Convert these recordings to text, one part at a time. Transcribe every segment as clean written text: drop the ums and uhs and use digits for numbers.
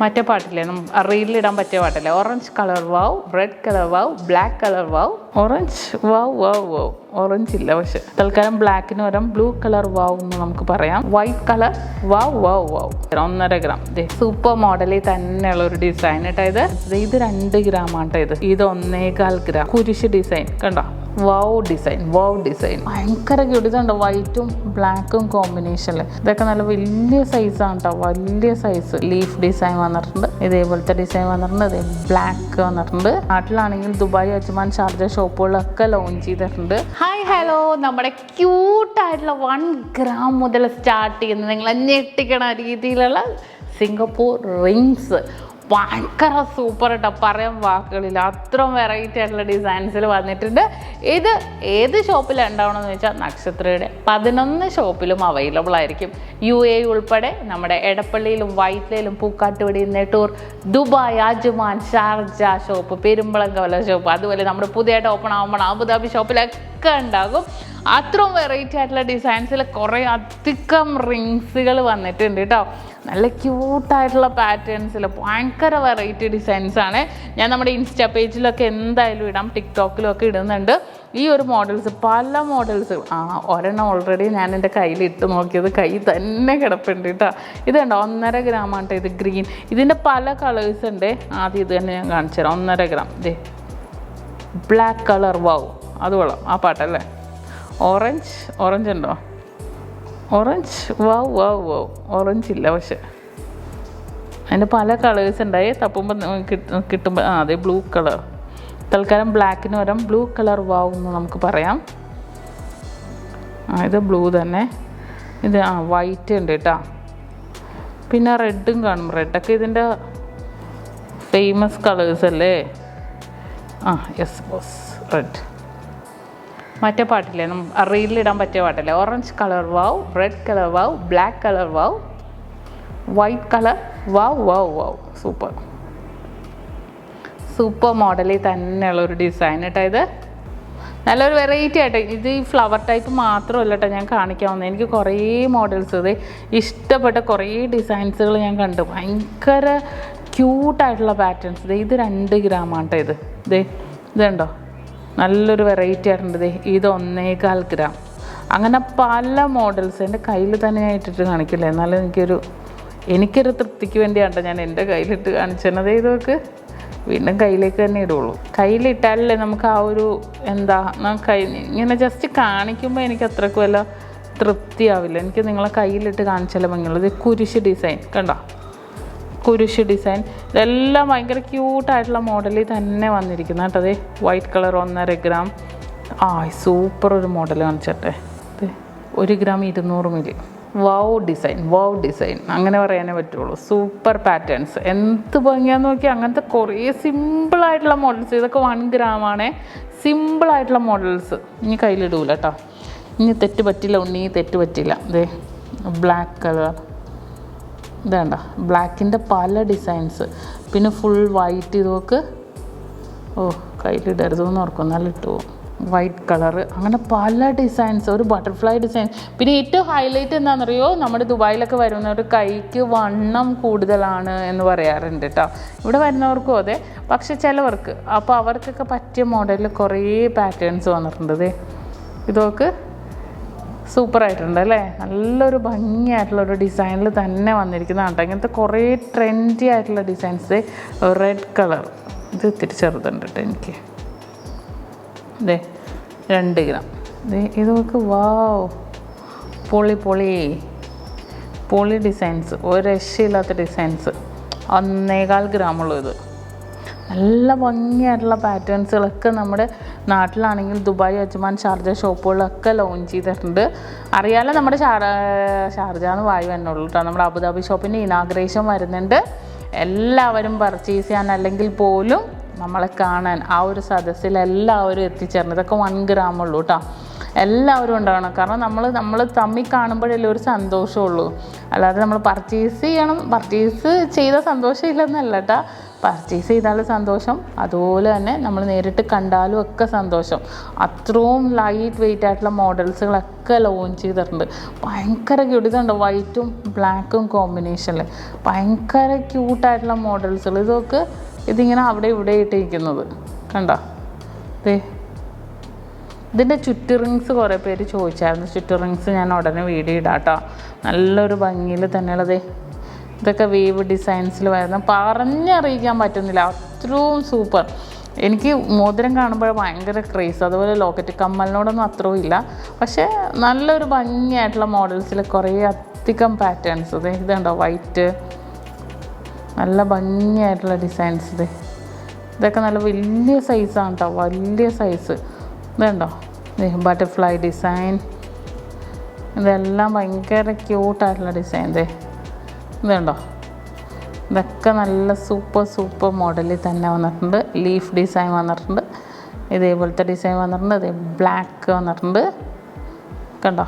മറ്റേ പാട്ടില്ലേ റീലിടാൻ പറ്റിയ പാട്ടല്ലേ orange colour wow, red colour wow, black colour wow. Orange wow wow wow, orange ഇല്ല പക്ഷെ തൽക്കാലം ബ്ലാക്കിന് വരാം ബ്ലൂ കളർ വാവ് എന്ന് നമുക്ക് പറയാം. വൈറ്റ് കളർ വാവ് വാവ് വാവ്. 1.5 ഗ്രാം. സൂപ്പർ മോഡലിൽ തന്നെയുള്ള ഒരു ഡിസൈൻ കേട്ടോ. ഇത് 2 ഗ്രാം ആട്ടോ. ഇത് 1.25 ഗ്രാം. കുരിശ് ഡിസൈൻ കണ്ടോ. വാവ് ഡിസൈൻ, വാവ് ഡിസൈൻ ഭയങ്കര ക്യൂട്ട്. ഇതുണ്ടോ വൈറ്റും ബ്ലാക്കും കോമ്പിനേഷനിൽ. ഇതൊക്കെ നല്ല വലിയ സൈസാണ് കേട്ടോ, വലിയ സൈസ്. ലീഫ് ഡിസൈൻ വന്നിട്ടുണ്ട്, ഇതേപോലത്തെ ഡിസൈൻ വന്നിട്ടുണ്ട്, ഇതേ ബ്ലാക്ക് വന്നിട്ടുണ്ട്. നാട്ടിലാണെങ്കിൽ ദുബായ്, അജ്മാൻ, ഷാർജ ഷോപ്പുകളിലൊക്കെ ലോഞ്ച് ചെയ്തിട്ടുണ്ട്. ഹായ് ഹലോ, നമ്മുടെ ക്യൂട്ടായിട്ടുള്ള 1 ഗ്രാം മുതൽ സ്റ്റാർട്ട് ചെയ്യുന്നത് നിങ്ങളെ ഞെട്ടിക്കണ രീതിയിലുള്ള സിംഗപ്പൂർ റിങ്സ്. ഭയങ്കര സൂപ്പർ കേട്ടോ, പറയാൻ വാക്കുകളില്ല. അത്രയും വെറൈറ്റി ആയിട്ടുള്ള ഡിസൈൻസിൽ വന്നിട്ടുണ്ട്. ഇത് ഏത് ഷോപ്പിലുണ്ടാവണമെന്ന് വെച്ചാൽ നക്ഷത്രയുടെ 11 ഷോപ്പിലും അവൈലബിൾ ആയിരിക്കും. UAE ഉൾപ്പെടെ നമ്മുടെ എടപ്പള്ളിയിലും വൈറ്റ്ലയിലും Pookkattupady, Nettoor, Dubai, Ajman, Sharjah shop, Perumbalamkavala shop, അതുപോലെ നമ്മുടെ പുതിയതായിട്ട് ഓപ്പൺ ആകുമ്പോൾ അബുദാബി ഷോപ്പിലൊക്കെ ഉണ്ടാകും. അത്രയും വെറൈറ്റി ആയിട്ടുള്ള ഡിസൈൻസിൽ കുറേ അധികം റിങ്സുകൾ വന്നിട്ടുണ്ട് കേട്ടോ. നല്ല ക്യൂട്ടായിട്ടുള്ള പാറ്റേൺസിൽ ഭയങ്കര വെറൈറ്റി ഡിസൈൻസാണ്. ഞാൻ നമ്മുടെ ഇൻസ്റ്റാ പേജിലൊക്കെ എന്തായാലും ഇടാം, ടിക്ടോക്കിലൊക്കെ ഇടുന്നുണ്ട് ഈ ഒരു മോഡൽസ്. പല മോഡൽസ് ഒരെണ്ണം ഓൾറെഡി ഞാൻ എൻ്റെ കയ്യിൽ ഇട്ട് നോക്കിയത് കൈ തന്നെ കിടപ്പുണ്ട് കേട്ടോ. ഇതുണ്ടോ 1.5 ഗ്രാം ആട്ടോ. ഇത് ഗ്രീൻ. ഇതിൻ്റെ പല കളേഴ്സ് ഉണ്ട്. ആദ്യം ഇത് തന്നെ ഞാൻ കാണിച്ചു തരാം. 1.5 ഗ്രാം. ഇതേ ബ്ലാക്ക് കളർ വാവ്, അത് കൊള്ളാം. ആ പാട്ടല്ലേ. ഓറഞ്ച് ഉണ്ടോ? Orange wow wow wow. Orange ഇല്ല പക്ഷെ അതിൻ്റെ പല കളേഴ്സ് ഉണ്ടായി. തപ്പുമ്പോൾ കിട്ടുമ്പോൾ അതെ ബ്ലൂ കളർ. തൽക്കാലം ബ്ലാക്കിന് വരാം ബ്ലൂ കളർ വാവ് എന്ന് നമുക്ക് പറയാം. ഇത് ബ്ലൂ തന്നെ. ഇത് വൈറ്റ് ഉണ്ട് കേട്ടോ. പിന്നെ റെഡും കാണും. റെഡൊക്കെ ഇതിൻ്റെ ഫേമസ് കളേഴ്സ് അല്ലേ. Yes boss, red. മറ്റേ പാട്ടില്ലേ റീലിടാൻ പറ്റിയ പാട്ടല്ലേ orange colour wow, red colour wow, black colour wow, white colour wow wow wow. Super മോഡലിൽ തന്നെയുള്ള ഒരു ഡിസൈൻ കേട്ടോ. ഇത് നല്ലൊരു വെറൈറ്റി ആയിട്ട്. ഇത് ഈ ഫ്ലവർ ടൈപ്പ് മാത്രമല്ല കേട്ടോ ഞാൻ കാണിക്കാവുന്നത്. എനിക്ക് കുറേ മോഡൽസ് ഇത് ഇഷ്ടപ്പെട്ട കുറേ ഡിസൈൻസുകൾ ഞാൻ കണ്ടു. ഭയങ്കര ക്യൂട്ടായിട്ടുള്ള പാറ്റേൺസ്. ഇത് 2 ഗ്രാം ആട്ടോ. ഇതുണ്ടോ നല്ലൊരു വെറൈറ്റി ആയിട്ടുണ്ട്. ഇത് 1.25 ഗ്രാം. അങ്ങനെ പല മോഡൽസ് എൻ്റെ കയ്യിൽ തന്നെ ഞാൻ ഇട്ടിട്ട് കാണിക്കില്ല. എന്നാലും എനിക്കൊരു തൃപ്തിക്ക് വേണ്ടിയാണ് ഞാൻ എൻ്റെ കയ്യിലിട്ട് കാണിച്ചത്. ഇതൊക്കെ വീണ്ടും കയ്യിലേക്ക് തന്നെ ഇടുള്ളൂ. കയ്യിലിട്ടാലല്ലേ നമുക്ക് ആ ഒരു ഇങ്ങനെ ജസ്റ്റ് കാണിക്കുമ്പോൾ എനിക്ക് അത്രയ്ക്ക് വല്ല തൃപ്തിയാവില്ല. എനിക്ക് നിങ്ങളെ കയ്യിലിട്ട് കാണിച്ചാലേ ഭംഗിയുള്ളത്. കുരിശ് ഡിസൈൻ കണ്ടോ, കുരിശ് ഡിസൈൻ. ഇതെല്ലാം ഭയങ്കര ക്യൂട്ടായിട്ടുള്ള മോഡലിൽ തന്നെ വന്നിരിക്കുന്ന കേട്ടോ. അതെ വൈറ്റ് കളർ 1.5 ഗ്രാം. സൂപ്പർ ഒരു മോഡൽ കാണിച്ചട്ടെ. 1 gram 200 milli. Wow design, wow design അങ്ങനെ പറയാനേ പറ്റുള്ളൂ. Super patterns. എന്ത് ഭംഗിയാന്ന് നോക്കിയാൽ. അങ്ങനത്തെ കുറേ സിമ്പിളായിട്ടുള്ള മോഡൽസ്. ഇതൊക്കെ 1 ഗ്രാം ആണേ. സിമ്പിളായിട്ടുള്ള മോഡൽസ്. ഇനി കയ്യിലിടൂല കേട്ടോ. ഇനി തെറ്റ് പറ്റില്ല ഉണ്ണി, തെറ്റ് പറ്റില്ല. അതെ ബ്ലാക്ക് കളർ. ഇതേണ്ട ബ്ലാക്കിൻ്റെ പല ഡിസൈൻസ്. പിന്നെ ഫുൾ വൈറ്റ്. ഇതൊക്കെ കയ്യിലിടരുതെന്ന് ഓർക്കും, നല്ല ഇട്ടു പോകും. White colour. അങ്ങനെ പല ഡിസൈൻസ്. ഒരു ബട്ടർഫ്ലൈ ഡിസൈൻ. പിന്നെ ഏറ്റവും ഹൈലൈറ്റ് എന്താണെന്നറിയോ, നമ്മുടെ ദുബായിലൊക്കെ വരുന്നവർ കൈക്ക് വണ്ണം കൂടുതലാണ് എന്ന് പറയാറുണ്ട് കേട്ടോ. ഇവിടെ വരുന്നവർക്കും അതെ, പക്ഷെ ചിലവർക്ക് അപ്പോൾ അവർക്കൊക്കെ പറ്റിയ മോഡലിൽ കുറേ പാറ്റേൺസ് വന്നിട്ടുണ്ട്. ഇതൊക്കെ സൂപ്പറായിട്ടുണ്ട് അല്ലേ. നല്ലൊരു ഭംഗിയായിട്ടുള്ളൊരു ഡിസൈനിൽ തന്നെ വന്നിരിക്കുന്നതാണ് കേട്ടോ. ഇങ്ങനത്തെ കുറേ ട്രെൻഡി ആയിട്ടുള്ള ഡിസൈൻസ്. Red colour. ഇത് ഇത്തിരി ചെറുതുണ്ട് കേട്ടോ എനിക്ക്. 2 ഗ്രാം. ഇതൊക്കെ വാവ്, പൊളി ഡിസൈൻസ്. ഒരു രക്ഷയില്ലാത്ത ഡിസൈൻസ്. 1.25 ഗ്രാമുള്ളൂ ഇത്. നല്ല ഭംഗിയായിട്ടുള്ള പാറ്റേൺസുകളൊക്കെ നമ്മുടെ നാട്ടിലാണെങ്കിൽ ദുബായ്, അജ്മാൻ, ഷാർജ ഷോപ്പുകളിലൊക്കെ ലോഞ്ച് ചെയ്തിട്ടുണ്ട്. അറിയാലോ നമ്മുടെ ഷാർജ എന്ന് വായു എന്നുള്ളൂ കേട്ടോ. നമ്മുടെ അബുദാബി ഷോപ്പിൻ്റെ ഇനാഗ്രേഷൻ വരുന്നുണ്ട്. എല്ലാവരും പർച്ചേസ് ചെയ്യാൻ അല്ലെങ്കിൽ പോലും നമ്മളെ കാണാൻ ആ ഒരു സദസ്സിൽ എല്ലാവരും എത്തിച്ചേർന്നത്. ഇതൊക്കെ 1 ഗ്രാം ഉള്ളൂ കേട്ടോ. എല്ലാവരും ഉണ്ടാവണം. കാരണം നമ്മൾ തമ്മിൽ കാണുമ്പോഴല്ലേ ഒരു സന്തോഷമുള്ളൂ. അല്ലാതെ നമ്മൾ പർച്ചേസ് ചെയ്ത സന്തോഷം ഇല്ലെന്നല്ല കേട്ടോ. പർച്ചേസ് ചെയ്താലും സന്തോഷം, അതുപോലെ തന്നെ നമ്മൾ നേരിട്ട് കണ്ടാലും ഒക്കെ സന്തോഷം. അത്രയും ലൈറ്റ് വെയിറ്റ് ആയിട്ടുള്ള മോഡൽസുകളൊക്കെ ലോഞ്ച് ചെയ്തിട്ടുണ്ട്. ഭയങ്കര ക്യൂട്ട്. ഇതുണ്ട് വൈറ്റും ബ്ലാക്കും കോമ്പിനേഷനിൽ ഭയങ്കര ക്യൂട്ടായിട്ടുള്ള മോഡൽസുകൾ. ഇതൊക്കെ ഇതിങ്ങനെ അവിടെ ഇവിടെ ഇട്ടിരിക്കുന്നത് കണ്ടോ. ഇതിൻ്റെ ചുറ്റ് റിങ്സ് കുറേ പേര് ചോദിച്ചായിരുന്നു. ചുറ്റ് റിങ്സ് ഞാൻ ഉടനെ വീഡിയോ ഇടാം കേട്ടോ. നല്ലൊരു ഭംഗിയിൽ തന്നെയുള്ളത്. ഇതൊക്കെ വേവ് ഡിസൈൻസിൽ വരുന്ന പറഞ്ഞറിയിക്കാൻ പറ്റുന്നില്ല, അത്രയും സൂപ്പർ. എനിക്ക് മോതിരം കാണുമ്പോൾ ഭയങ്കര ക്രേസ്. അതുപോലെ ലോക്കറ്റ് കമ്മലിനോടൊന്നും അത്രയും ഇല്ല, പക്ഷേ നല്ലൊരു ഭംഗിയായിട്ടുള്ള മോഡൽസിൽ കുറേ അധികം പാറ്റേൺസ്. ഇതുണ്ടോ വൈറ്റ്, നല്ല ഭംഗിയായിട്ടുള്ള ഡിസൈൻസ്. ഇതൊക്കെ നല്ല വലിയ സൈസാണ് കേട്ടോ, വലിയ സൈസ്. ഇതുണ്ടോ ബട്ടർഫ്ലൈ ഡിസൈൻ. ഇതെല്ലാം ഭയങ്കര ക്യൂട്ടായിട്ടുള്ള ഡിസൈൻ. ഇതുണ്ടോ, ഇതൊക്കെ നല്ല സൂപ്പർ മോഡലിൽ തന്നെ വന്നിട്ടുണ്ട്. ലീഫ് ഡിസൈൻ വന്നിട്ടുണ്ട്, ഇതേപോലത്തെ ഡിസൈൻ വന്നിട്ടുണ്ട്. ഇത് ബ്ലാക്ക് വന്നിട്ടുണ്ട് കണ്ടോ.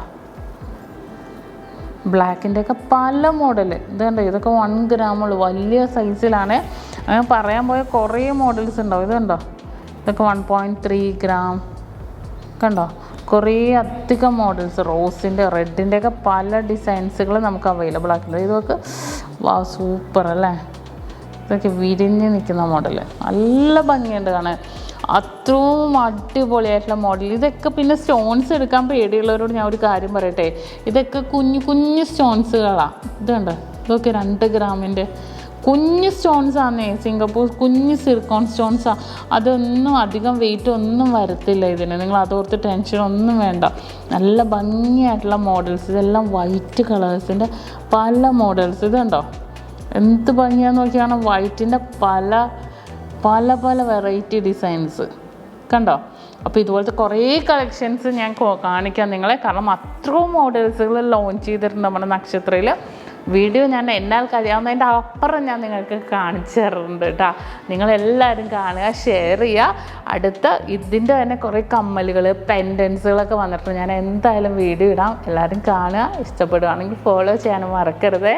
ബ്ലാക്കിൻ്റെയൊക്കെ പല മോഡൽ. ഇതുണ്ടോ, ഇതൊക്കെ 1 ഗ്രാമുള്ളൂ, വലിയ സൈസിലാണ്. അങ്ങനെ പറയാൻ പോയ കുറേ മോഡൽസ് ഉണ്ടാവും. ഇതുണ്ടോ, ഇതൊക്കെ 1.3 ഗ്രാം കണ്ടോ. കുറേ അധികം മോഡൽസ്, റോസിൻ്റെ റെഡിൻ്റെ ഒക്കെ പല ഡിസൈൻസുകൾ നമുക്ക് അവൈലബിൾ ആക്കുന്നത്. ഇതൊക്കെ സൂപ്പർ അല്ലേ. ഇതൊക്കെ വിരിഞ്ഞ് നിൽക്കുന്ന മോഡൽ, നല്ല ഭംഗിയുണ്ട് കാണാൻ. അത്രയും അടിപൊളിയായിട്ടുള്ള മോഡൽ. ഇതൊക്കെ പിന്നെ സ്റ്റോൺസ് എടുക്കാൻ പേടിയുള്ളവരോട് ഞാൻ ഒരു കാര്യം പറയട്ടെ, ഇതൊക്കെ കുഞ്ഞു സ്റ്റോൺസുകളാണ്. ഇതുണ്ട്, ഇതൊക്കെ 2 ഗ്രാമിൻ്റെ കുഞ്ഞ് സ്റ്റോൺസാന്നേ. സിംഗപ്പൂർ കുഞ്ഞ് സിർക്കോൺ സ്റ്റോൺസാണ്. അതൊന്നും അധികം വെയിറ്റ് ഒന്നും വരത്തില്ല ഇതിന്. നിങ്ങൾ അതോർത്ത് ടെൻഷൻ ഒന്നും വേണ്ട. നല്ല ഭംഗിയായിട്ടുള്ള മോഡൽസ്. ഇതെല്ലാം വൈറ്റ് കളേഴ്സിൻ്റെ പല മോഡൽസ്. ഇതുണ്ടോ എന്ത് ഭംഗിയാന്ന് നോക്കിയാണ്. വൈറ്റിൻ്റെ പല വെറൈറ്റി ഡിസൈൻസ് കണ്ടോ. അപ്പോൾ ഇതുപോലത്തെ കുറേ കളക്ഷൻസ് ഞാൻ കാണിക്കാം നിങ്ങളെ. കാരണം അത്രയും മോഡൽസുകൾ ലോഞ്ച് ചെയ്തിട്ടുണ്ട് നമ്മുടെ നക്ഷത്രയിൽ. വീഡിയോ ഞാൻ എന്നാൽ കഴിയാവുന്നതിൻ്റെ അപ്പുറം ഞാൻ നിങ്ങൾക്ക് കാണിച്ചു തരുന്നുണ്ട് കേട്ടോ. നിങ്ങളെല്ലാവരും കാണുക, ഷെയർ ചെയ്യുക. അടുത്ത ഇതിൻ്റെ തന്നെ കുറേ കമ്മലുകൾ, പെൻഡൻസുകളൊക്കെ വന്നിട്ടുണ്ട്. ഞാൻ എന്തായാലും വീഡിയോ ഇടാം. എല്ലാവരും കാണുക. ഇഷ്ടപ്പെടുകയാണെങ്കിൽ ഫോളോ ചെയ്യാനും മറക്കരുത്.